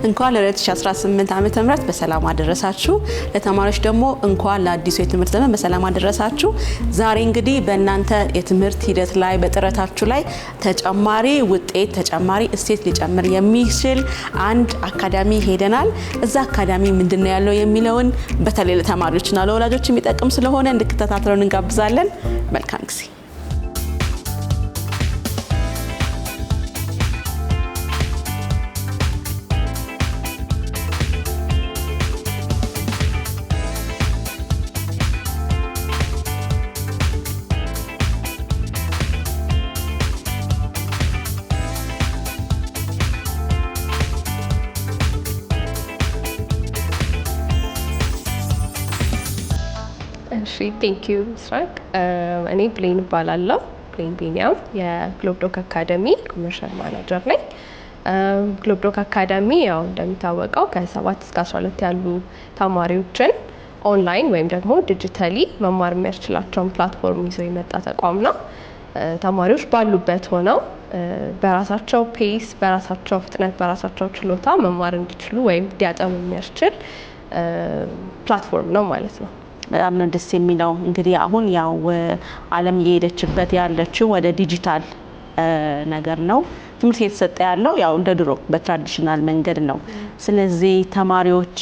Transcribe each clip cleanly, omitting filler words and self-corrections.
እንኳን ለ2018 ዓመተ ምህረት በሰላም አደረሳችሁ። ለተማሪዎች ደግሞ እንኳን ለአዲሱ የትምህርት ዘመን በሰላም አደረሳችሁ። ዛሬ እንግዲህ በእናንተ የትምህርት ሂደት ላይ በጥረታችሁ ላይ ተጨማሪ ውጤት ተጨማሪ እሴት ሊጨምር የሚችል አንድ አካዳሚ ሄደናል። እዛ አካዳሚ ምንድነው ያለው የሚለውን በተለይ ለተማሪዎችና ለወላጆች የሚጠቅም ስለሆነ እንድትከታተሉን እንጋብዛለን። መልካም ጊዜ። ቴንክ ዩ ምስራቅ። እኔ ብሌን እባላለሁ። ብሌን ቢኒያም የግሎብዶክ አካዳሚ ኮመርሻል ማናጀር ነኝ። ግሎብዶክ አካዳሚ ያው እንደሚታወቀው ከ7 እስከ 12 ያሉ ተማሪዎችን ኦንላይን ወይም ደግሞ ዲጂታሊ መማር የሚያስችላቸውን ፕላትፎርም ይዞ የመጣ ተቋም ነው። ተማሪዎች ባሉበት ሆነው በራሳቸው ፔስ፣ በራሳቸው ፍጥነት፣ በራሳቸው ችሎታ መማር እንዲችሉ ወይም እንዲያጠኑ የሚያስችል ፕላትፎርም ነው ማለት ነው። በጣም ነው ደስ የሚለው። እንግዲህ አሁን ያው ዓለም እየሄደችበት ያለችው ወደ ዲጂታል ነገር ነው። ትምህርት እየተሰጠ ያለው ያው እንደ ድሮ በትራዲሽናል መንገድ ነው። ስለዚህ ተማሪዎች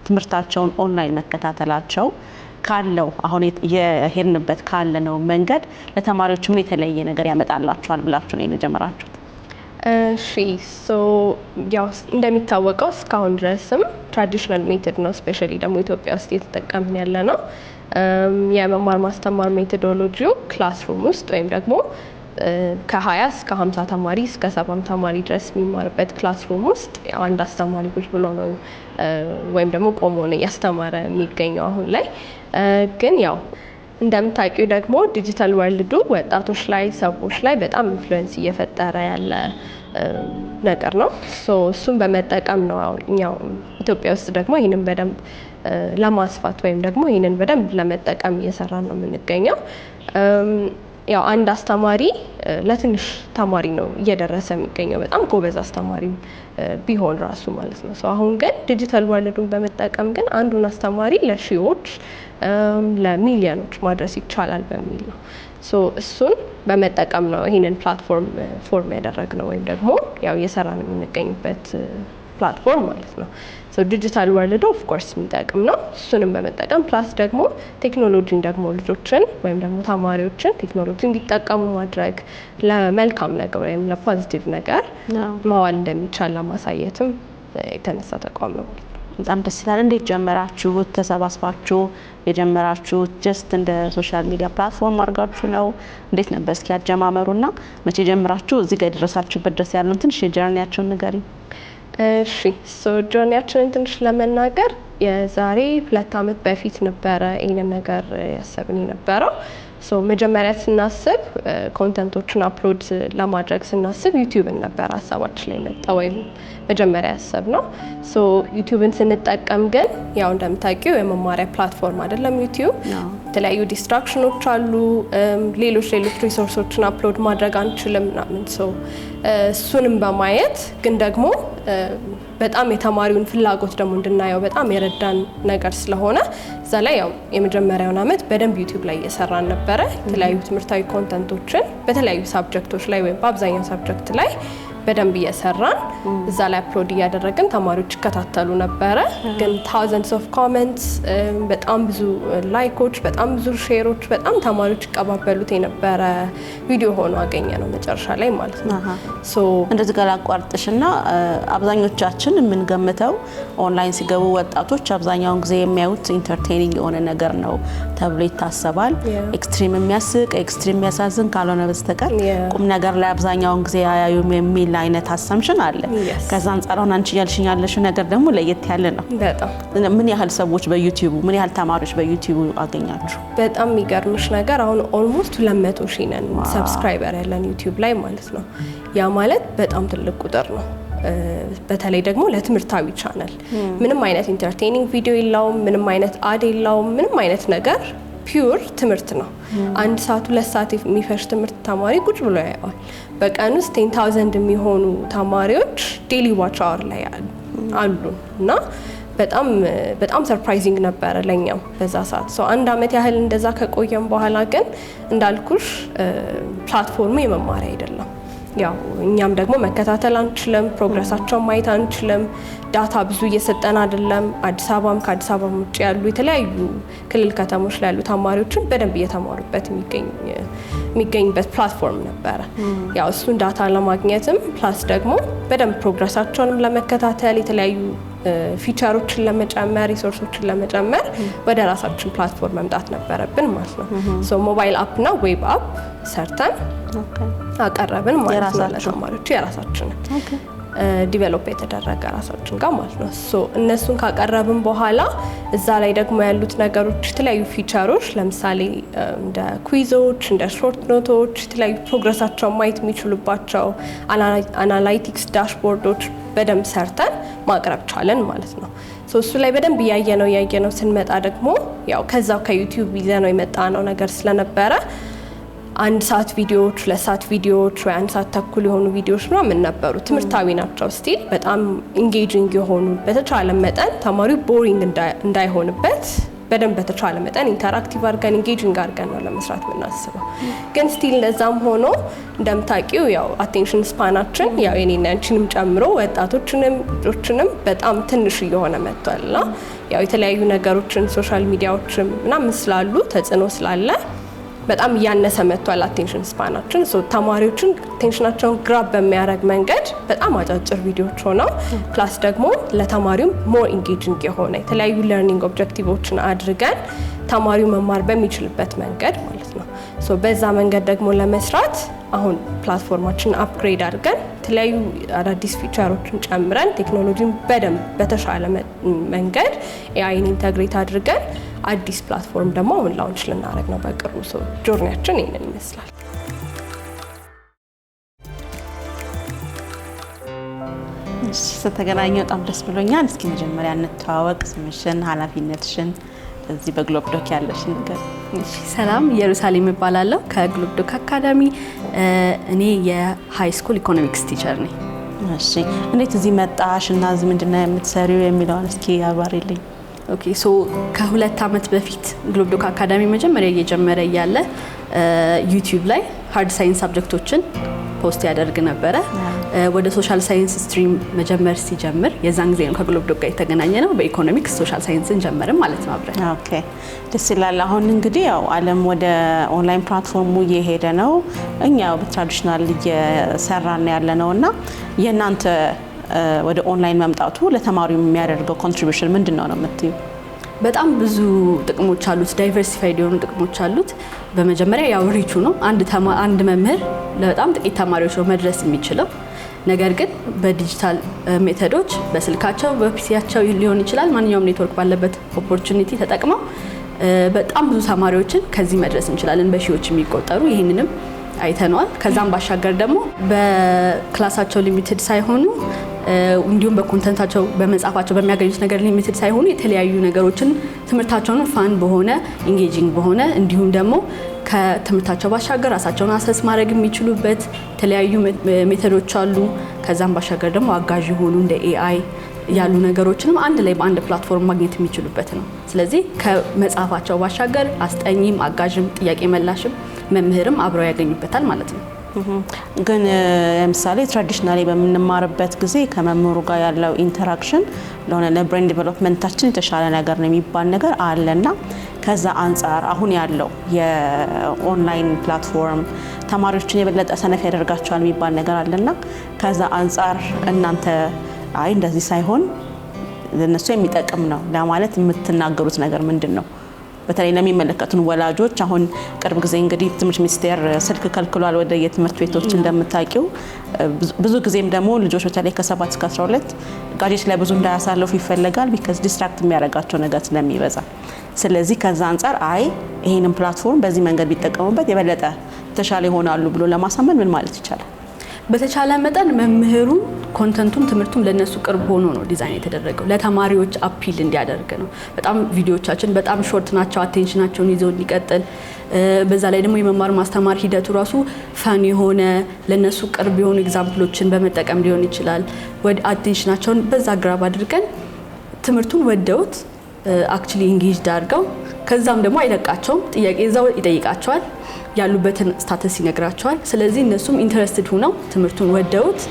ትምህርታቸውን ኦንላይን መከታተላቸው ካለው አሁን የሄድንበት ካለ ነው መንገድ ለተማሪዎች ምን የተለየ ነገር ያመጣላቸዋል ብላችሁ ነው የጀመራችሁት? እሺ ያው እንደሚታወቀው እስካሁን ድረስም ትራዲሽናል ሜቶድ ነው ስፔሻሊ ደግሞ ኢትዮጵያ ውስጥ እየተጠቀምን ያለ ነው። የመማር ማስተማር ሜቶዶሎጂው ክላስሩም ውስጥ ወይም ደግሞ ከ20 እስከ 50 ተማሪ እስከ 70 ተማሪ ድረስ የሚማርበት ክላስሩም ውስጥ ያው አንድ አስተማሪ ቁጭ ብሎ ነው ወይም ደግሞ ቆሞ ነው እያስተማረ የሚገኘው። አሁን ላይ ግን ያው እንደምታውቂው ደግሞ ዲጂታል ወርልዱ ወጣቶች ላይ ሰዎች ላይ በጣም ኢንፍሉዌንስ እየፈጠረ ያለ ነገር ነው። እሱን በመጠቀም ነው እኛው ኢትዮጵያ ውስጥ ደግሞ ይህንን በደንብ ለማስፋት ወይም ደግሞ ይህንን በደንብ ለመጠቀም እየሰራን ነው የምንገኘው። ያው አንድ አስተማሪ ለትንሽ ተማሪ ነው እየደረሰ የሚገኘው በጣም ጎበዝ አስተማሪ ቢሆን ራሱ ማለት ነው። አሁን ግን ዲጂታል ወርልዱን በመጠቀም ግን አንዱን አስተማሪ ለሺዎች ለሚሊዮኖች ማድረስ ይቻላል በሚል ነው። እሱን በመጠቀም ነው ይሄንን ፕላትፎርም ፎርም ያደረግነው ወይም ደግሞ ያው እየሰራን የምንገኝበት ፕላትፎርም ማለት ነው። ዲጂታል ወርልድ ኦፍ ኮርስ የሚጠቅም ነው። እሱንም በመጠቀም ፕላስ ደግሞ ቴክኖሎጂን ደግሞ ልጆችን ወይም ደግሞ ተማሪዎችን ቴክኖሎጂ እንዲጠቀሙ ማድረግ ለመልካም ነገር ወይም ለፖዚቲቭ ነገር ማዋል እንደሚቻል ለማሳየትም የተነሳ ተቋም ነው። በጣም ደስ ይላል። እንዴት ጀመራችሁ? ተሰባስባችሁ የጀመራችሁት ጀስት እንደ ሶሻል ሚዲያ ፕላትፎርም አድርጋችሁ ነው? እንዴት ነበር እስኪ ያጀማመሩና መቼ ጀምራችሁ እዚህ ጋር የደረሳችሁበት ድረስ ያለውን ትንሽ የጀርኒያችሁን ንገሪኝ። እሺ ጆርኒያችንን ትንሽ ለመናገር የዛሬ 2 ዓመት በፊት ነበረ ይሄንን ነገር ያሰብን የነበረው። መጀመሪያ ስናስብ ኮንተንቶችን አፕሎድ ለማድረግ ስናስብ ዩቲዩብን ነበር ሀሳባችን ላይ መጣ ወይም መጀመሪያ ያሰብነው። ዩቲዩብን ስንጠቀም ግን ያው እንደምታውቂው የመማሪያ ፕላትፎርም አይደለም ዩቲዩብ። የተለያዩ ዲስትራክሽኖች አሉ፣ ሌሎች ሪሶርሶችን አፕሎድ ማድረግ አንችልም ምናምን። እሱንም በማየት ግን ደግሞ በጣም የተማሪውን ፍላጎት ደግሞ እንድናየው በጣም የረዳን ነገር ስለሆነ እዛ ላይ ያው የመጀመሪያውን ዓመት በደንብ ዩቲዩብ ላይ እየሰራን ነበረ። የተለያዩ ትምህርታዊ ኮንተንቶችን በተለያዩ ሳብጀክቶች ላይ ወይም በአብዛኛው ሳብጀክት ላይ በደንብ እየሰራን እዛ ላይ አፕሎድ እያደረግን ተማሪዎች ይከታተሉ ነበረ። ግን ታውዘንድስ ኦፍ ኮሜንትስ፣ በጣም ብዙ ላይኮች፣ በጣም ብዙ ሼሮች፣ በጣም ተማሪዎች ይቀባበሉት የነበረ ቪዲዮ ሆኖ አገኘ ነው መጨረሻ ላይ ማለት ነው። እንደዚህ ጋር አቋርጥሽና አብዛኞቻችን የምንገምተው ኦንላይን ሲገቡ ወጣቶች አብዛኛውን ጊዜ የሚያዩት ኢንተርቴኒንግ የሆነ ነገር ነው ተብሎ ይታሰባል። ኤክስትሪም የሚያስቅ ኤክስትሪም የሚያሳዝን ካልሆነ በስተቀር ቁም ነገር ላይ አብዛኛውን ጊዜ ያያዩም የሚል አይነት አሳምሽን አለ። ከዛ አንፃር አሁን አንቺ ያልሽኝ ያለሽው ነገር ደግሞ ለየት ያለ ነው። በጣም ምን ያህል ሰዎች በዩቲዩብ ምን ያህል ተማሪዎች በዩቲዩብ አገኛችሁ? በጣም የሚገርምሽ ነገር አሁን ኦልሞስት 200,000 ነን ሰብስክራይበር ያለን ዩቲዩብ ላይ ማለት ነው። ያ ማለት በጣም ትልቅ ቁጥር ነው። በተለይ ደግሞ ለትምህርታዊ ቻናል ምንም አይነት ኢንተርቴኒንግ ቪዲዮ የለውም፣ ምንም አይነት አድ የለውም፣ ምንም አይነት ነገር ፒውር ትምህርት ነው። 1 ሰዓት 2 ሰዓት የሚፈጅ ትምህርት ተማሪ ቁጭ ብሎ ያየዋል። በቀን ውስጥ 10,000 የሚሆኑ ተማሪዎች ዴሊ ዋች አወር ላይ አሉ እና በጣም ሰርፕራይዚንግ ነበረ ለኛም በዛ ሰዓት። 1 አመት ያህል እንደዛ ከቆየም በኋላ ግን እንዳልኩሽ ፕላትፎርሙ የመማሪያ አይደለም። ያው እኛም ደግሞ መከታተል አንችልም፣ ፕሮግረሳቸውን ማየት አንችልም። ዳታ ብዙ እየሰጠን አይደለም። አዲስ አበባም ከአዲስ አበባ ውጭ ያሉ የተለያዩ ክልል ከተሞች ላይ ያሉ ተማሪዎችን በደንብ እየተማሩበት የሚገኝበት ፕላትፎርም ነበረ። ያው እሱን ዳታ ለማግኘትም ፕላስ ደግሞ በደንብ ፕሮግረሳቸውንም ለመከታተል የተለያዩ ፊቸሮችን ለመጨመር ሪሶርሶችን ለመጨመር ወደ ራሳችን ፕላትፎርም መምጣት ነበረብን ማለት ነው። ሶ ሞባይል አፕ እና ዌብ አፕ ሰርተን አቀረብን ማለት ነው ለተማሪዎቹ የራሳችን ዲቨሎፕ የተደረገ ራሳችን ጋር ማለት ነው። ሶ እነሱን ካቀረብን በኋላ እዛ ላይ ደግሞ ያሉት ነገሮች የተለያዩ ፊቸሮች ለምሳሌ እንደ ኩዊዞች፣ እንደ ሾርት ኖቶች፣ የተለያዩ ፕሮግረሳቸውን ማየት የሚችሉባቸው አናላይቲክስ ዳሽቦርዶች በደንብ ሰርተን ማቅረብ ቻለን ማለት ነው። ሶ እሱ ላይ በደንብ እያየነው ስንመጣ ደግሞ ያው ከዛው ከዩቲዩብ ይዘነው የመጣነው ነገር ስለነበረ 1 ሰዓት ቪዲዮዎች፣ 2 ሰዓት ቪዲዮዎች ወይ 1 ሰዓት ተኩል የሆኑ ቪዲዮዎች ምናምን ነበሩ። ትምህርታዊ ናቸው ስቲል በጣም ኢንጌጂንግ የሆኑ በተቻለ መጠን ተማሪው ቦሪንግ እንዳይሆንበት በደንብ በተቻለ መጠን ኢንተራክቲቭ አድርገን ኢንጌጂንግ አድርገን ነው ለመስራት የምናስበው። ግን ስቲል እንደዛም ሆኖ እንደምታውቂው ያው አቴንሽን ስፓናችን ያው የኔና አንቺንም ጨምሮ ወጣቶችንም ልጆችንም በጣም ትንሽ እየሆነ መጥቷልና ያው የተለያዩ ነገሮችን ሶሻል ሚዲያዎችም ምናምን ስላሉ ተጽዕኖ ስላለ በጣም እያነሰ መጥቷል አቴንሽን ስፓናችን። ሶ ተማሪዎችን አቴንሽናቸውን ግራብ በሚያደርግ መንገድ በጣም አጫጭር ቪዲዮዎች ሆነው ፕላስ ደግሞ ለተማሪውም ሞር ኢንጌጂንግ የሆነ የተለያዩ ለርኒንግ ኦብጀክቲቮችን አድርገን ተማሪው መማር በሚችልበት መንገድ ማለት ነው። ሶ በዛ መንገድ ደግሞ ለመስራት አሁን ፕላትፎርማችንን አፕግሬድ አድርገን የተለያዩ አዳዲስ ፊቸሮችን ጨምረን ቴክኖሎጂን በደንብ በተሻለ መንገድ ኤአይን ኢንተግሬት አድርገን አዲስ ፕላትፎርም ደግሞ አሁን ላውንች ልናደርግ ነው በቅርቡ። ሶ ጆርኒያችን ይሄንን ይመስላል። ስለተገናኘ በጣም ደስ ብሎኛል። እስኪ መጀመሪያ እንተዋወቅ፣ ስምሽን፣ ኃላፊነትሽን እዚህ በግሎብ ዶክ ያለሽን ነገር። ሰላም፣ ኢየሩሳሌም እባላለሁ ከግሎብ ዶክ አካዳሚ። እኔ የሃይ ስኩል ኢኮኖሚክስ ቲቸር ነኝ። እሺ፣ እንዴት እዚህ መጣሽ እና እዚህ ምንድነው የምትሰሪው የሚለውን እስኪ አባሪልኝ። ኦኬ፣ ሶ ከ2 ዓመት በፊት ግሎብ ዶክ አካዳሚ መጀመሪያ እየጀመረ እያለ ዩቲዩብ ላይ ሃርድ ሳይንስ ሳብጀክቶችን ፖስት ያደርግ ነበረ። ወደ ሶሻል ሳይንስ ስትሪም መጀመር ሲጀምር የዛን ጊዜ ነው ከግሎብ ዶክ ጋር የተገናኘ ነው። በኢኮኖሚክስ ሶሻል ሳይንስን ጀመርን ማለት ነው አብረን። ኦኬ፣ ደስ ይላል። አሁን እንግዲህ ያው ዓለም ወደ ኦንላይን ፕላትፎርሙ እየሄደ ነው። እኛ በትራዲሽናል እየሰራን ያለ ነውና የእናንተ ወደ ኦንላይን መምጣቱ ለተማሪው የሚያደርገው ኮንትሪቢዩሽን ምንድነው ነው የምትዩ? በጣም ብዙ ጥቅሞች አሉት፣ ዳይቨርሲፋይድ የሆኑ ጥቅሞች አሉት። በመጀመሪያ ያው ሪቹ ነው። አንድ መምህር ለበጣም ጥቂት ተማሪዎች ነው መድረስ የሚችለው። ነገር ግን በዲጂታል ሜቶዶች በስልካቸው በፒሲያቸው ሊሆን ይችላል ማንኛውም ኔትወርክ ባለበት ኦፖርቹኒቲ ተጠቅመው በጣም ብዙ ተማሪዎችን ከዚህ መድረስ እንችላለን፣ በሺዎች የሚቆጠሩ። ይህንንም አይተነዋል። ከዛም ባሻገር ደግሞ በክላሳቸው ሊሚትድ ሳይሆኑ እንዲሁም በኮንተንታቸው በመጻፋቸው በሚያገኙት ነገር ሊሚትድ ሳይሆኑ የተለያዩ ነገሮችን ትምህርታቸውን ፋን በሆነ ኢንጌጂንግ በሆነ እንዲሁም ደግሞ ከትምህርታቸው ባሻገር ራሳቸውን አሰስ ማድረግ የሚችሉበት የተለያዩ ሜቶዶች አሉ። ከዛም ባሻገር ደግሞ አጋዥ የሆኑ እንደ ኤአይ ያሉ ነገሮችንም አንድ ላይ በአንድ ፕላትፎርም ማግኘት የሚችሉበት ነው። ስለዚህ ከመጻፋቸው ባሻገር አስጠኝም፣ አጋዥም፣ ጥያቄ መላሽም መምህርም አብረው ያገኙበታል ማለት ነው። ግን ለምሳሌ ትራዲሽናሊ በምንማርበት ጊዜ ከመምህሩ ጋር ያለው ኢንተራክሽን ለሆነ ለብሬን ዲቨሎፕመንታችን የተሻለ ነገር ነው የሚባል ነገር አለና ከዛ አንጻር አሁን ያለው የኦንላይን ፕላትፎርም ተማሪዎችን የበለጠ ሰነፍ ያደርጋቸዋል የሚባል ነገር አለና ከዛ አንጻር እናንተ አይ እንደዚህ ሳይሆን ለነሱ የሚጠቅም ነው ለማለት የምትናገሩት ነገር ምንድን ነው? በተለይ ለሚመለከቱን ወላጆች አሁን ቅርብ ጊዜ እንግዲህ ትምህርት ሚኒስቴር ስልክ ከልክሏል ወደ የትምህርት ቤቶች እንደምታውቂው። ብዙ ጊዜም ደግሞ ልጆች በተለይ ከ7 እስከ 12 ጋዜጦች ላይ ብዙ እንዳያሳልፉ ይፈልጋል ቢካዝ ዲስትራክት የሚያደርጋቸው ነገር ስለሚበዛ። ስለዚህ ከዛ አንጻር አይ ይሄንን ፕላትፎርም በዚህ መንገድ ቢጠቀሙበት የበለጠ ተሻለ ይሆናሉ ብሎ ለማሳመን ምን ማለት ይቻላል? በተቻለ መጠን መምህሩ ኮንተንቱም ትምህርቱም ለነሱ ቅርብ ሆኖ ነው ዲዛይን የተደረገው። ለተማሪዎች አፒል እንዲያደርግ ነው። በጣም ቪዲዮዎቻችን በጣም ሾርት ናቸው፣ አቴንሽናቸውን ይዘው እንዲቀጥል። በዛ ላይ ደግሞ የመማር ማስተማር ሂደቱ ራሱ ፈን የሆነ ለነሱ ቅርብ የሆኑ ኤግዛምፕሎችን በመጠቀም ሊሆን ይችላል። ወደ አቴንሽናቸውን በዛ ግራብ አድርገን ትምህርቱን ወደውት አክቹሊ ኢንጌጅድ አድርገው ከዛም ደግሞ አይለቃቸውም። ጥያቄ እዛው ይጠይቃቸዋል፣ ያሉበትን ስታተስ ይነግራቸዋል። ስለዚህ እነሱም ኢንተረስትድ ሆነው ትምህርቱን ወደውት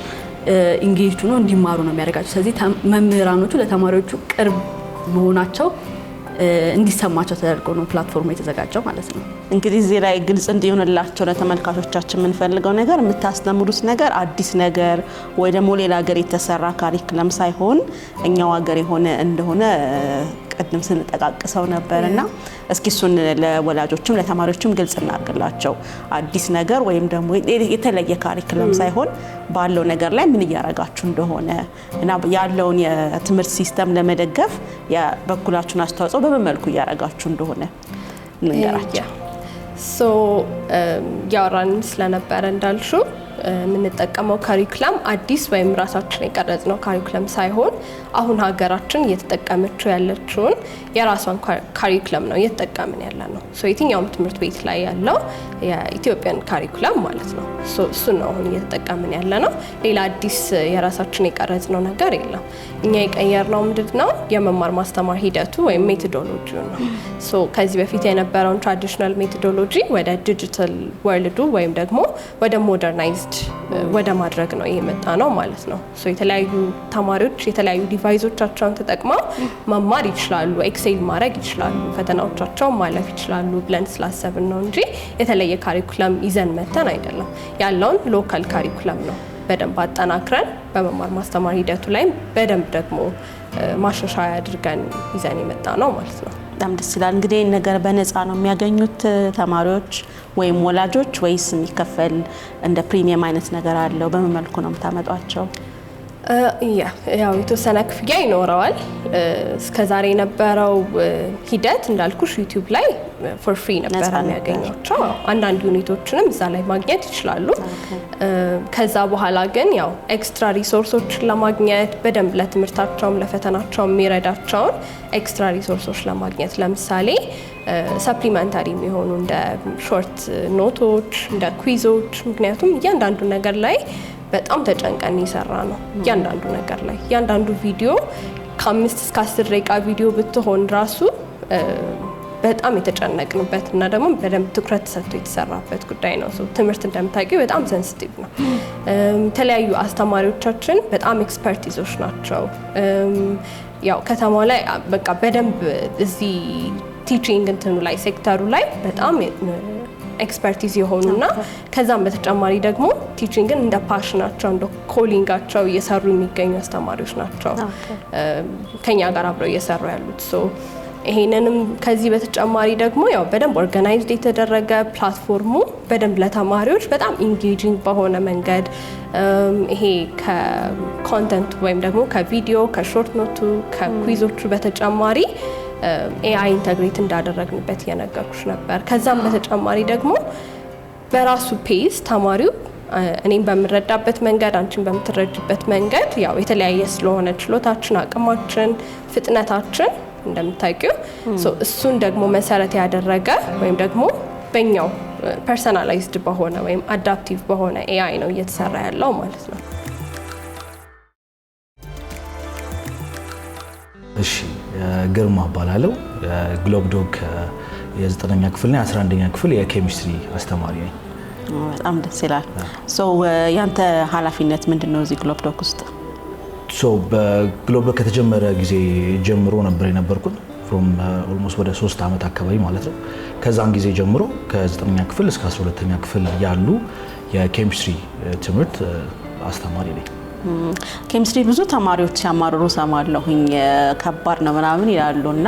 ኢንጌጅድ ሆነው እንዲማሩ ነው የሚያደርጋቸው። ስለዚህ መምህራኖቹ ለተማሪዎቹ ቅርብ መሆናቸው እንዲሰማቸው ተደርጎ ነው ፕላትፎርሙ የተዘጋጀው ማለት ነው። እንግዲህ እዚህ ላይ ግልጽ እንዲሆንላቸው ለተመልካቾቻችን የምንፈልገው ነገር የምታስተምሩት ነገር አዲስ ነገር ወይ ደግሞ ሌላ ሀገር የተሰራ ካሪክለም ሳይሆን እኛው ሀገር የሆነ እንደሆነ ቀድም ስንጠቃቅሰው ነበርና እስኪ እሱን ለወላጆችም ለተማሪዎችም ግልጽ እናድርግላቸው። አዲስ ነገር ወይም ደግሞ የተለየ ካሪክለም ሳይሆን ባለው ነገር ላይ ምን እያረጋችሁ እንደሆነ እና ያለውን የትምህርት ሲስተም ለመደገፍ የበኩላችሁን አስተዋጽኦ በምን መልኩ እያረጋችሁ እንደሆነ እንንገራቸው። ያወራን ስለነበረ እንዳልሹ የምንጠቀመው ካሪኩለም አዲስ ወይም ራሳችን የቀረጽነው ካሪኩለም ሳይሆን አሁን ሀገራችን እየተጠቀመችው ያለችውን የራሷን ካሪኩለም ነው እየተጠቀምን ያለ ነው። የትኛውም ትምህርት ቤት ላይ ያለው የኢትዮጵያን ካሪኩለም ማለት ነው። እሱን ነው አሁን እየተጠቀምን ያለ ነው። ሌላ አዲስ የራሳችን የቀረጽነው ነገር የለም። እኛ የቀየርነው ምንድነው የመማር ማስተማር ሂደቱ ወይም ሜቶዶሎጂው ነው። ከዚህ በፊት የነበረውን ትራዲሽናል ሜቶዶሎጂ ወደ ዲጂታል ወርልዱ ወይም ደግሞ ወደ ሞደርናይዝድ ወደ ማድረግ ነው የመጣ ነው ማለት ነው። የተለያዩ ተማሪዎች የተለያዩ ዲቫይሶቻቸውን ተጠቅመው መማር ይችላሉ፣ ኤክሴል ማድረግ ይችላሉ፣ ፈተናዎቻቸውን ማለፍ ይችላሉ ብለን ስላሰብን ነው እንጂ የተለየ ካሪኩለም ይዘን መተን አይደለም። ያለውን ሎካል ካሪኩለም ነው በደንብ አጠናክረን በመማር ማስተማር ሂደቱ ላይ በደንብ ደግሞ ማሻሻያ አድርገን ይዘን የመጣ ነው ማለት ነው። በጣም ደስ ይላል። እንግዲህ ነገር በነፃ ነው የሚያገኙት ተማሪዎች ወይም ወላጆች ወይስ የሚከፈል እንደ ፕሪሚየም አይነት ነገር አለው? በምን መልኩ ነው የምታመጧቸው? ያው የተወሰነ ክፍያ ይኖረዋል። እስከዛሬ የነበረው ሂደት እንዳልኩሽ ዩቲዩብ ላይ ፎር ፍሪ ነበር የሚያገኟቸው። አንዳንድ ዩኒቶችንም እዛ ላይ ማግኘት ይችላሉ። ከዛ በኋላ ግን ያው ኤክስትራ ሪሶርሶችን ለማግኘት በደንብ ለትምህርታቸውም ለፈተናቸውም የሚረዳቸውን ኤክስትራ ሪሶርሶች ለማግኘት ለምሳሌ ሰፕሊመንታሪ የሚሆኑ እንደ ሾርት ኖቶች፣ እንደ ኩዊዞች። ምክንያቱም እያንዳንዱ ነገር ላይ በጣም ተጨንቀን ይሰራ ነው። እያንዳንዱ ነገር ላይ እያንዳንዱ ቪዲዮ ከ5 እስከ 10 ደቂቃ ቪዲዮ ብትሆን ራሱ በጣም የተጨነቅንበት እና ደግሞ በደንብ ትኩረት ሰጥቶ የተሰራበት ጉዳይ ነው። ትምህርት እንደምታውቂው በጣም ሴንሲቲቭ ነው። የተለያዩ አስተማሪዎቻችን በጣም ኤክስፐርቲዞች ናቸው። ያው ከተማው ላይ በቃ በደንብ እዚህ ቲቺንግ እንትኑ ላይ ሴክተሩ ላይ በጣም ኤክስፐርቲዝ የሆኑና ከዛም በተጨማሪ ደግሞ ቲቺንግን እንደ ፓሽናቸው እንደ ኮሊንጋቸው እየሰሩ የሚገኙ አስተማሪዎች ናቸው ከኛ ጋር አብረው እየሰሩ ያሉት። ይሄንንም ከዚህ በተጨማሪ ደግሞ ያው በደንብ ኦርጋናይዝድ የተደረገ ፕላትፎርሙ በደንብ ለተማሪዎች በጣም ኢንጌጂንግ በሆነ መንገድ ይሄ ከኮንተንት ወይም ደግሞ ከቪዲዮ ከሾርት ኖቱ ከኩዊዞቹ በተጨማሪ ኤአይ ኢንተግሬት እንዳደረግንበት እየነገርኩሽ ነበር። ከዛም በተጨማሪ ደግሞ በራሱ ፔስ ተማሪው እኔም በምረዳበት መንገድ አንቺን በምትረጅበት መንገድ ያው የተለያየ ስለሆነ ችሎታችን፣ አቅማችን፣ ፍጥነታችን እንደምታውቂው እሱን ደግሞ መሰረት ያደረገ ወይም ደግሞ በእኛው ፐርሰናላይዝድ በሆነ ወይም አዳፕቲቭ በሆነ ኤአይ ነው እየተሰራ ያለው ማለት ነው። እሺ ግርማ እባላለሁ። ግሎብ ዶግ የ9ኛ ክፍልና የ11ኛ ክፍል የኬሚስትሪ አስተማሪ ነኝ። በጣም ደስ ይላል። ያንተ ኃላፊነት ምንድነው እዚህ ግሎብ ዶግ ውስጥ? በግሎብ ዶግ ከተጀመረ ጊዜ ጀምሮ ነበር የነበርኩት ፍሮም ኦልሞስት ወደ 3 ዓመት አካባቢ ማለት ነው። ከዛን ጊዜ ጀምሮ ከ9ኛ ክፍል እስከ 12ኛ ክፍል ያሉ የኬሚስትሪ ትምህርት አስተማሪ ነኝ። ኬሚስትሪ ብዙ ተማሪዎች ሲያማርሩ ሰማለሁኝ፣ ከባድ ነው ምናምን ይላሉና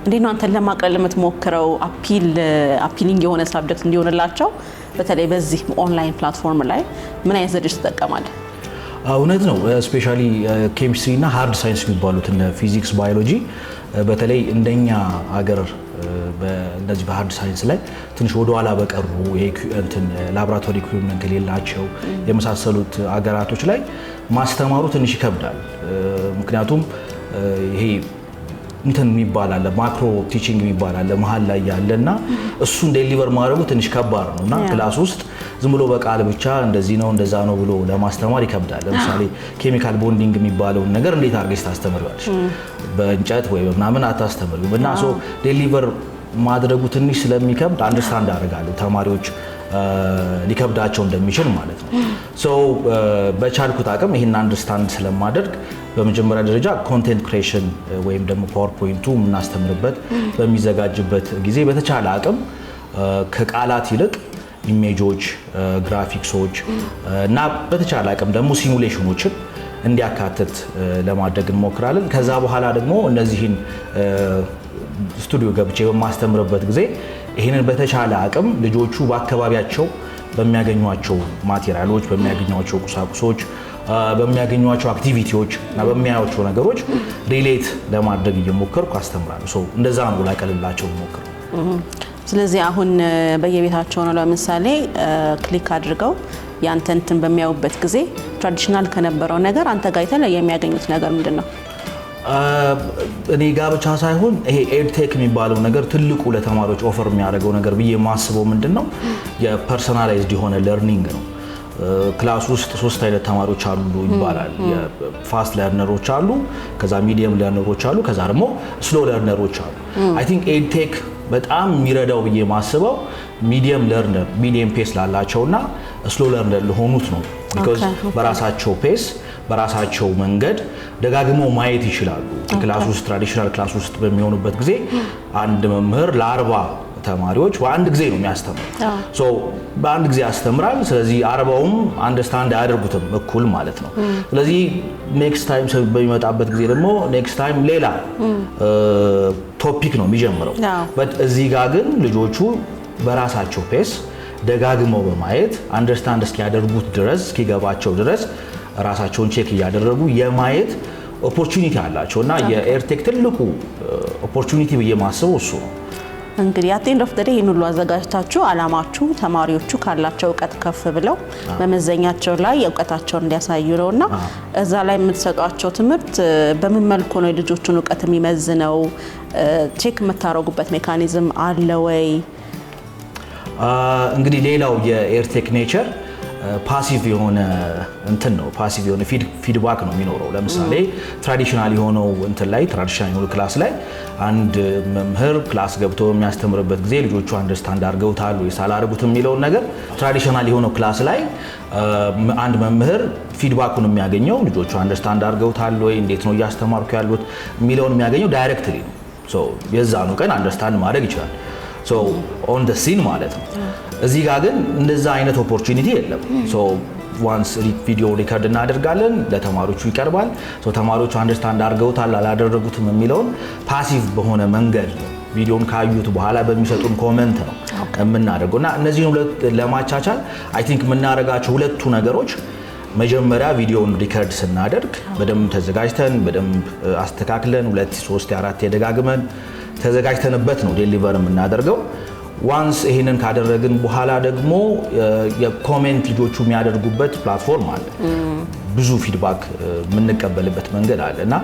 እንዴት ነው አንተን ለማቅለል የምትሞክረው? አፒሊንግ የሆነ ሳብጀክት እንዲሆንላቸው በተለይ በዚህ ኦንላይን ፕላትፎርም ላይ ምን አይነት ዘዴዎች ትጠቀማለህ? እውነት ነው። ስፔሻሊ ኬሚስትሪ እና ሃርድ ሳይንስ የሚባሉት እነ ፊዚክስ፣ ባዮሎጂ በተለይ እንደኛ ሀገር እንደዚህ በሃርድ ሳይንስ ላይ ትንሽ ወደ ኋላ በቀሩ ይሄ እንትን ላቦራቶሪ ኢኩዊፕመንት የሌላቸው የመሳሰሉት አገራቶች ላይ ማስተማሩ ትንሽ ይከብዳል። ምክንያቱም ይሄ እንትን የሚባል አለ ማክሮ ቲቺንግ የሚባል አለ መሀል ላይ ያለና እሱን ዴሊቨር ማድረጉ ትንሽ ከባድ ነው እና ክላስ ውስጥ ዝም ብሎ በቃል ብቻ እንደዚህ ነው እንደዛ ነው ብሎ ለማስተማር ይከብዳል። ለምሳሌ ኬሚካል ቦንዲንግ የሚባለውን ነገር እንዴት አድርገሽ ታስተምሪዋለሽ? በእንጨት ወይ በምናምን አታስተምሪው እና ሶ ዴሊቨር ማድረጉ ትንሽ ስለሚከብድ አንደርስታንድ አደርጋለሁ ተማሪዎች ሊከብዳቸው እንደሚችል ማለት ነው። ሶ በቻልኩት አቅም ይሄን አንደርስታንድ ስለማደርግ በመጀመሪያ ደረጃ ኮንቴንት ክሬሽን ወይም ደግሞ ፓወርፖይንቱ የምናስተምርበት በሚዘጋጅበት ጊዜ በተቻለ አቅም ከቃላት ይልቅ ኢሜጆች፣ ግራፊክሶች እና በተቻለ አቅም ደግሞ ሲሙሌሽኖችን እንዲያካትት ለማድረግ እንሞክራለን። ከዛ በኋላ ደግሞ እነዚህን ስቱዲዮ ገብቼ በማስተምርበት ጊዜ ይህንን በተቻለ አቅም ልጆቹ በአካባቢያቸው በሚያገኟቸው ማቴሪያሎች፣ በሚያገኟቸው ቁሳቁሶች፣ በሚያገኟቸው አክቲቪቲዎች እና በሚያዩቸው ነገሮች ሪሌት ለማድረግ እየሞከርኩ አስተምራለሁ። ሶ እንደዛ ነው ላቀልላቸው ሞክር። ስለዚህ አሁን በየቤታቸው ነው ለምሳሌ ክሊክ አድርገው ያንተ እንትን በሚያዩበት ጊዜ ትራዲሽናል ከነበረው ነገር አንተ ጋር የተለየ የሚያገኙት ነገር ምንድን ነው? እኔ ጋር ብቻ ሳይሆን ይሄ ኤድቴክ የሚባለው ነገር ትልቁ ለተማሪዎች ኦፈር የሚያደርገው ነገር ብዬ የማስበው ምንድን ነው የፐርሰናላይዝድ የሆነ ለርኒንግ ነው። ክላስ ውስጥ 3 አይነት ተማሪዎች አሉ ይባላል። ፋስት ለርነሮች አሉ፣ ከዛ ሚዲየም ለርነሮች አሉ፣ ከዛ ደግሞ ስሎ ለርነሮች አሉ። አይ ቲንክ ኤድቴክ በጣም የሚረዳው ብዬ የማስበው ሚዲየም ለርነር ሚዲየም ፔስ ላላቸውና ስሎ ለርነር ለሆኑት ነው። ቢኮዝ በራሳቸው ፔስ በራሳቸው መንገድ ደጋግመው ማየት ይችላሉ። ክላስ ውስጥ ትራዲሽናል ክላስ ውስጥ በሚሆኑበት ጊዜ አንድ መምህር ለ40 ተማሪዎች በአንድ ጊዜ ነው የሚያስተምረው። ሶ በአንድ ጊዜ ያስተምራል። ስለዚህ 40ውም አንደርስታንድ አያደርጉትም እኩል ማለት ነው። ስለዚህ ኔክስት ታይም ሰው በሚመጣበት ጊዜ ደግሞ ኔክስት ታይም ሌላ ቶፒክ ነው የሚጀምረው። በት እዚህ ጋር ግን ልጆቹ በራሳቸው ፔስ ደጋግመው በማየት አንደርስታንድ እስኪያደርጉት ድረስ እስኪገባቸው ድረስ ራሳቸውን ቼክ እያደረጉ የማየት ኦፖርቹኒቲ አላቸው እና የኤርቴክ ትልቁ ኦፖርቹኒቲ ብዬ ማስበው እሱ ነው። እንግዲህ አት ኤንድ ኦፍ ዘ ዴይ ሁሉ አዘጋጅታችሁ አላማችሁ ተማሪዎቹ ካላቸው እውቀት ከፍ ብለው በመዘኛቸው ላይ እውቀታቸውን እንዲያሳዩ ነውና እዛ ላይ የምትሰጧቸው ትምህርት በምን መልኩ ነው የልጆቹን እውቀት የሚመዝነው? ቼክ የምታረጉበት ሜካኒዝም አለ ወይ? እንግዲህ ሌላው የኤርቴክ ኔቸር ፓሲቭ የሆነ እንትን ነው። ፓሲቭ የሆነ ፊድባክ ነው የሚኖረው። ለምሳሌ ትራዲሽናል የሆነው እንትን ላይ ትራዲሽናል የሆነው ክላስ ላይ አንድ መምህር ክላስ ገብቶ የሚያስተምርበት ጊዜ ልጆቹ አንደርስታንድ አድርገውታል ወይስ አላደረጉትም የሚለውን ነገር ትራዲሽናል የሆነው ክላስ ላይ አንድ መምህር ፊድባኩን የሚያገኘው ልጆቹ አንደርስታንድ አድርገውታል ወይ እንዴት ነው እያስተማርኩ ያሉት የሚለውን የሚያገኘው ዳይሬክትሊ ነው። ሶ የዛኑ ቀን አንደርስታንድ ማድረግ ይችላል። ሶ ኦን ደ ሲን ማለት ነው። እዚህ ጋር ግን እንደዛ አይነት ኦፖርቹኒቲ የለም። ሶ ዋንስ ቪዲዮ ሪከርድ እናደርጋለን፣ ለተማሪዎቹ ይቀርባል። ሶ ተማሪዎቹ አንደርስታንድ አድርገውታል አላደረጉትም የሚለውን ፓሲቭ በሆነ መንገድ ቪዲዮን ካዩት በኋላ በሚሰጡን ኮሜንት ነው የምናደርገው እና እነዚህን ሁለት ለማቻቻል አይ ቲንክ የምናደርጋቸው ሁለቱ ነገሮች መጀመሪያ ቪዲዮን ሪከርድ ስናደርግ በደንብ ተዘጋጅተን በደንብ አስተካክለን 2 3 4 የደጋግመን ተዘጋጅተንበት ነው ዴሊቨር የምናደርገው። ዋንስ ይሄንን ካደረግን በኋላ ደግሞ የኮሜንት ልጆቹ የሚያደርጉበት ፕላትፎርም አለ። ብዙ ፊድባክ የምንቀበልበት መንገድ አለ እና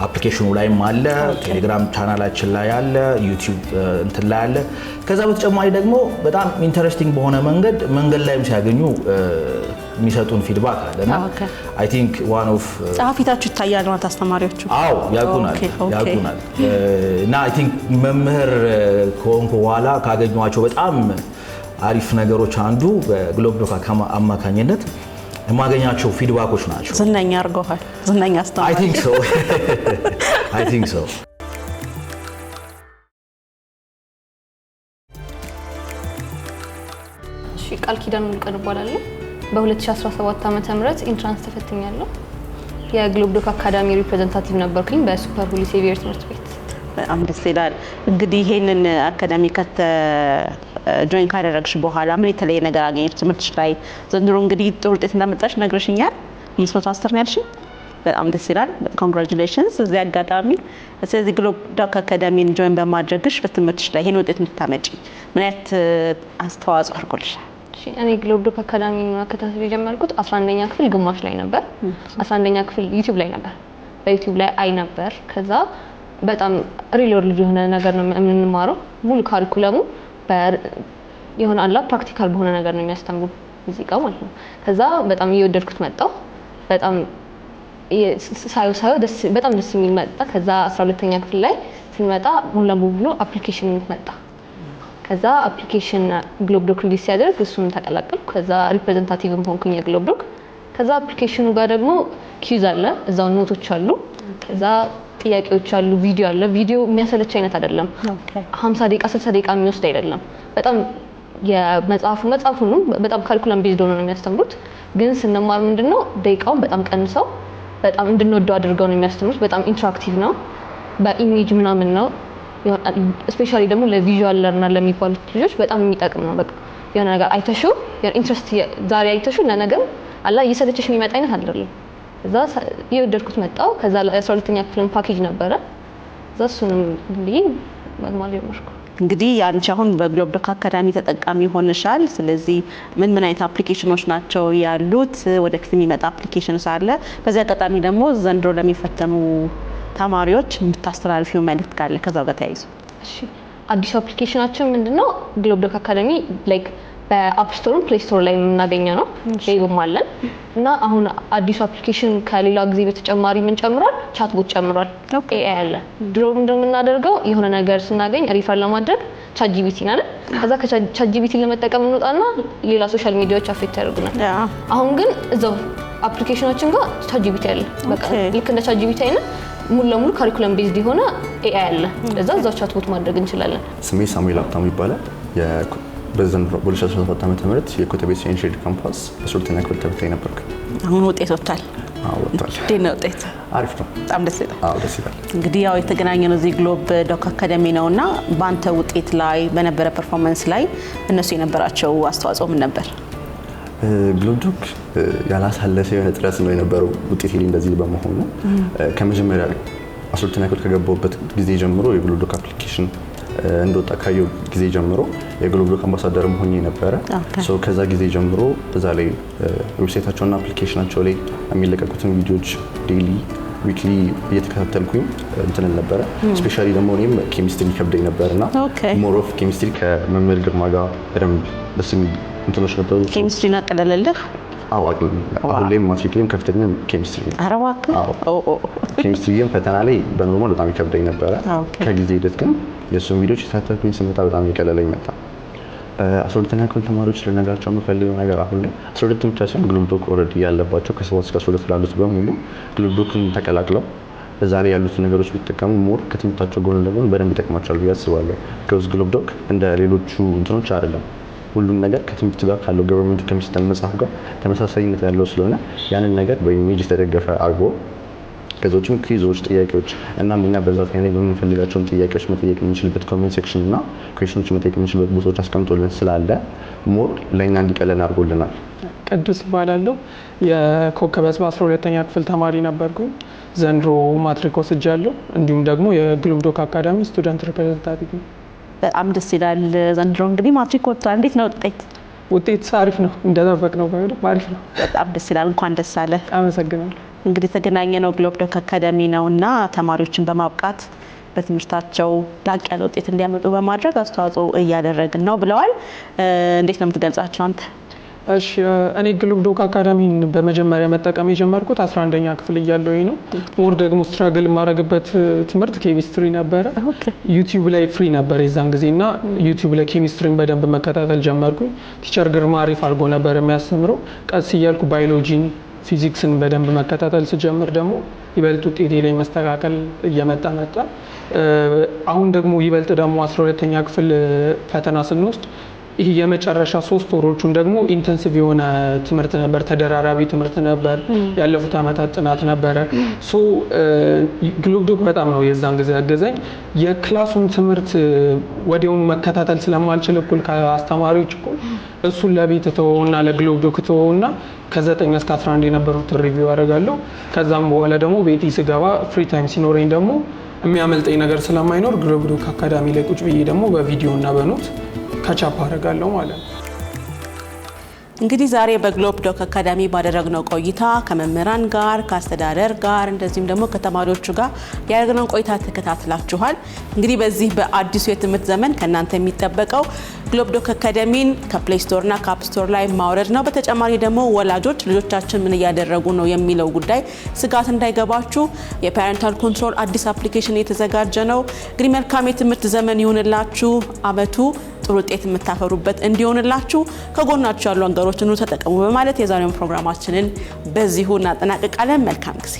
አፕሊኬሽኑ ላይም አለ፣ ቴሌግራም ቻናላችን ላይ አለ፣ ዩቲዩብ እንትን ላይ አለ። ከዛ በተጨማሪ ደግሞ በጣም ኢንተረስቲንግ በሆነ መንገድ ላይም ሲያገኙ የሚሰጡን ፊድባክ አለና አይ ቲንክ ዋን ኦፍ ጻፊታችሁ ይታያል ማለት አስተማሪዎቹ አዎ ያውቁናል እና አይ ቲንክ መምህር ከሆንኩ በኋላ ካገኟቸው በጣም አሪፍ ነገሮች አንዱ በግሎብ ዶክ አማካኝነት የማገኛቸው ፊድባኮች ናቸው። ዝነኛ አድርገዋል። ዝነኛ አስተማሪ አይ ቲንክ ሶ እሺ ቃል ኪዳን ሙሉቀን እባላለሁ። በ2017 ዓመተ ምህረት ኢንትራንስ ተፈትኛለሁ። የግሎብ ዶክ አካዳሚ ሪፕሬዘንታቲቭ ነበርኩኝ በሱፐር ሁሊ ሴቪየር ትምህርት ቤት። በጣም ደስ ይላል። እንግዲህ ይሄንን አካዳሚ ጆይን ካደረግሽ በኋላ ምን የተለየ ነገር አገኘሽ ትምህርትሽ ላይ? ዘንድሮ እንግዲህ ጥሩ ውጤት እንዳመጣሽ ነግረሽኛል። 510 ነው ያልሽኝ? በጣም ደስ ይላል። ኮንግራቹሌሽንስ እዚህ አጋጣሚ። ስለዚህ ግሎብ ዶክ አካዳሚን ጆይን በማድረግሽ በትምህርትሽ ላይ ይሄን ውጤት እንድታመጪ ምን አይነት አስተዋጽኦ አድርጎልሻል? እኔ ግሎብ ዶክ አካዳሚ መከታተል የጀመርኩት 11ኛ ክፍል ግማሽ ላይ ነበር። 11ኛ ክፍል ዩቲዩብ ላይ ነበር፣ በዩቲዩብ ላይ አይ ነበር። ከዛ በጣም ሪል ወርልድ የሆነ ነገር ነው የምንማረው። ሙሉ ካሪኩለሙ የሆነ አላ ፕራክቲካል በሆነ ነገር ነው የሚያስተምሩ ሙዚቃ ማለት ነው። ከዛ በጣም እየወደድኩት መጣሁ። በጣም ሳየው በጣም ደስ የሚል መጣ። ከዛ 12ኛ ክፍል ላይ ስንመጣ ሙሉ ለሙሉ አፕሊኬሽን መጣ። ከዛ አፕሊኬሽን ግሎብ ዶክ ሪሊዝ ሲያደርግ እሱን ተቀላቀልኩ። ከዛ ሪፕሬዘንታቲቭም ሆንኩኝ የግሎብ ዶክ። ከዛ አፕሊኬሽኑ ጋር ደግሞ ኪዝ አለ፣ እዛው ኖቶች አሉ፣ ከዛ ጥያቄዎች አሉ፣ ቪዲዮ አለ። ቪዲዮ የሚያሰለች አይነት አይደለም። 50 ደቂቃ 60 ደቂቃ የሚወስድ አይደለም። በጣም መጽሐፉን በጣም ካሪኩለም ቤዝድ ሆኖ ነው የሚያስተምሩት። ግን ስንማር ምንድነው ደቂቃውን በጣም ቀንሰው በጣም እንድንወደው አድርገው ነው የሚያስተምሩት። በጣም ኢንተራክቲቭ ነው፣ በኢሜጅ ምናምን ነው። ስፔሻሊ ደግሞ ለቪዥዋል ለርነር ለሚባሉት ልጆች በጣም የሚጠቅም ነው። በቃ የሆነ ነገር አይተሽው ኢንትረስት ዛሬ አይተሽው ለነገር አላ እየሰለቸሽ የሚመጣ አይነት አይደለም። እዛ የወደድኩት መጣው። ከዛ ለ12ኛ ክፍል ፓኬጅ ነበረ። እዛ እሱንም ማለት ጀመርኩ። እንግዲህ አንቺ አሁን በግሎብ ዶክ አካዳሚ ተጠቃሚ ሆነሻል። ስለዚህ ምን አይነት አፕሊኬሽኖች ናቸው ያሉት? ወደፊት የሚመጣ አፕሊኬሽን ሳለ በዚህ አጋጣሚ ደግሞ ዘንድሮ ለሚፈተኑ ተማሪዎች የምታስተላልፊው መልእክት ካለ ከዛው ጋር ተያይዞ? እሺ፣ አዲሱ አፕሊኬሽናችን ምንድነው? ግሎብ ዶክ አካዳሚ ላይክ በአፕ ስቶር ፕሌይ ስቶር ላይ የምናገኘው ነው። ሌሎም አለን እና አሁን አዲሱ አፕሊኬሽን ከሌላ ጊዜ በተጨማሪ ምን ጨምሯል? ቻትቦት ጨምሯል። ኤአይ አለ። ድሮ እንደምናደርገው የሆነ ነገር ስናገኝ ሪፈር ለማድረግ ቻትጂቢቲ ናለ። ከዛ ከቻትጂቢቲ ለመጠቀም እንወጣና ሌላ ሶሻል ሚዲያዎች አፌክት ያደርጉናል። አሁን ግን እዛው አፕሊኬሽናችን ጋር ቻትጂቢቲ አለ። በቃ ልክ እንደ ቻትጂቢቲ አይነት ሙሉ ለሙሉ ካሪኩለም ቤዝድ የሆነ ኤአይ አለ። እዛው ቻትቦት ማድረግ እንችላለን። ስሜ ሳሙኤል ሀብታሙ ይባላል። በዘንድሮ በ2017 ዓ.ም የኮተቤ ሴንት ሼድ ካምፓስ 12ኛ ክፍል ተፈታኝ ነበርኩ። አሁን ውጤት ወጥቷል። ወጥቷል። እንዴት ነው ውጤት? አሪፍ ነው። በጣም ደስ ይላል። ደስ ይላል። እንግዲህ ያው የተገናኘነው እዚህ ግሎብ ዶክ አካዳሚ ነውና በአንተ ውጤት ላይ በነበረ ፐርፎርማንስ ላይ እነሱ የነበራቸው አስተዋጽኦ ምን ነበር? ግሎብ ዶክ ያላሳለፈ የሆነ ጥረት ነው የነበረው ውጤት ላይ እንደዚህ በመሆኑ ከመጀመሪያ 12ኛ ክፍል ከገባሁበት ጊዜ ጀምሮ የግሎብ ዶክ አፕሊኬሽን እንደወጣ ካየው ጊዜ ጀምሮ የግሎብ ዶክ አምባሳደርም ሆኜ ነበረ። ከዛ ጊዜ ጀምሮ እዛ ላይ ዌብሳይታቸውና አፕሊኬሽናቸው ላይ የሚለቀቁትን ቪዲዮዎች ዴይሊ ዊክሊ እየተከታተልኩኝ እንትን ነበረ። ስፔሻሊ ደግሞ እኔም ኬሚስትሪ ከብደኝ ነበርና ሞር ኦፍ ኬሚስትሪ ከመምህር ግርማ ጋር በደንብ ደስ የሚል እንትኖች ነበሩ። ኬሚስትሪ ናቀለለልህ? አሁን ላይም ማትሪክ ላይም ከፍተኛ ኬሚስትሪ ነው። ኧረ እባክህ። ኬሚስትሪም ፈተና ላይ በኖርማል በጣም ይከብደኝ ነበረ። ከጊዜ ሂደት ግን የእሱን ቪዲዮዎች የተከታተልኩኝ ስመጣ በጣም የቀለለኝ መጣ። 12ኛ ክፍል ተማሪዎች ልነግራቸው የምፈልገው ነገር አሁን ላይ 12 ብቻ ሳይሆን ግሎብ ዶክ ኦልሬዲ ያለባቸው ከ7 እስከ 12 ላሉት በሙሉ ግሎብ ዶክን ተቀላቅለው እዛ ላይ ያሉትን ነገሮች ቢጠቀሙ ሞር ከትምህርታቸው ጎን ለጎን በደንብ ይጠቅማቸዋል ብዬ አስባለሁ። ቢኮዝ ግሎብ ዶክ እንደ ሌሎቹ እንትኖች አይደለም። ሁሉም ነገር ከትምህርት ጋር ካለው ገቨርንመንቱ ከሚሰጠን መጽሐፍ ጋር ተመሳሳይነት ያለው ስለሆነ ያንን ነገር በኢሜጅ የተደገፈ አድርጎ ከዛ ውጭም ኩዊዞች፣ ጥያቄዎች እና እኛ በዛ ላይ በምንፈልጋቸውን ጥያቄዎች መጠየቅ የምንችልበት ኮሜንት ሴክሽን እና ኩዌሽኖች መጠየቅ የምንችልበት ቦታዎች አስቀምጦልን ስላለ ሞር ለእኛ እንዲቀለን አድርጎልናል። ቅዱስ እባላለሁ። የኮከበ ጽባህ 12ኛ ክፍል ተማሪ ነበርኩኝ። ዘንድሮ ማትሪክ ወስጃለሁ። እንዲሁም ደግሞ የግሎብ ዶክ አካዳሚ ስቱደንት ሪፕሬዘንታቲቭ ነው። በጣም ደስ ይላል። ዘንድሮ እንግዲህ ማትሪክ ወጥቷል። እንዴት ነው ውጤት? ውጤት አሪፍ ነው፣ እንደጠበቅነው ባይሆንም አሪፍ ነው። በጣም ደስ ይላል። እንኳን ደስ አለ። አመሰግናለሁ። እንግዲህ የተገናኘነው ግሎብ ዶክ አካዳሚ ነውና ተማሪዎችን በማብቃት በትምህርታቸው ላቅ ያለ ውጤት እንዲያመጡ በማድረግ አስተዋጽኦ እያደረግን ነው ብለዋል። እንዴት ነው የምትገልጻቸው አንተ? እሺ፣ እኔ ግሎብ ዶክ አካዳሚን በመጀመሪያ መጠቀም የጀመርኩት 11ኛ ክፍል እያለሁኝ ነው። ሞር ደግሞ ስትራግል የማደርግበት ትምህርት ኬሚስትሪ ነበረ። ዩቲዩብ ላይ ፍሪ ነበር የዛን ጊዜና ዩቲዩብ ላይ ኬሚስትሪን በደንብ መከታተል ጀመርኩኝ። ቲቸር ግርማ አሪፍ አድርጎ ነበር የሚያስተምረው። ቀስ እያልኩ ባዮሎጂን፣ ፊዚክስን በደንብ መከታተል ስጀምር ደግሞ ይበልጥ ውጤቴ ላይ መስተካከል እየመጣ መጣ። አሁን ደግሞ ይበልጥ ደግሞ 12ኛ ክፍል ፈተና ስንወስድ ይህ የመጨረሻ 3 ወሮቹን ደግሞ ኢንተንሲቭ የሆነ ትምህርት ነበር፣ ተደራራቢ ትምህርት ነበር፣ ያለፉት ዓመታት ጥናት ነበረ። ሶ ግሎብዶክ በጣም ነው የዛን ጊዜ ያገዘኝ። የክላሱን ትምህርት ወዲያውኑ መከታተል ስለማልችል እኩል ከአስተማሪዎች እኩል እሱን ለቤት ተወውና ለግሎብዶክ ተወውና ከ9 እስከ 11 የነበሩትን ሪቪው አደርጋለሁ። ከዛም በኋላ ደግሞ ቤቴ ስገባ ፍሪ ታይም ሲኖረኝ ደግሞ የሚያመልጠኝ ነገር ስለማይኖር ግሎብዶክ አካዳሚ ላይ ቁጭ ብዬ ደግሞ በቪዲዮ እና በኖት ካቻፕ አደርጋለሁ ማለት ነው። እንግዲህ ዛሬ በግሎብዶክ አካዳሚ ባደረግነው ቆይታ ከመምህራን ጋር ከአስተዳደር ጋር እንደዚሁም ደግሞ ከተማሪዎቹ ጋር ያደረግነው ቆይታ ተከታትላችኋል። እንግዲህ በዚህ በአዲሱ የትምህርት ዘመን ከእናንተ የሚጠበቀው ግሎብዶክ አካዳሚን ከፕሌይ ስቶር እና ከአፕ ስቶር ላይ ማውረድ ነው። በተጨማሪ ደግሞ ወላጆች ልጆቻችን ምን እያደረጉ ነው የሚለው ጉዳይ ስጋት እንዳይገባችሁ የፓረንታል ኮንትሮል አዲስ አፕሊኬሽን የተዘጋጀ ነው። እንግዲህ መልካም የትምህርት ዘመን ይሁንላችሁ። አመቱ ጥሩ ውጤት የምታፈሩበት እንዲሆንላችሁ ከጎናችሁ ያሉ አንገሮችን ተጠቀሙ በማለት የዛሬውን ፕሮግራማችንን በዚሁ እናጠናቅቃለን። መልካም ጊዜ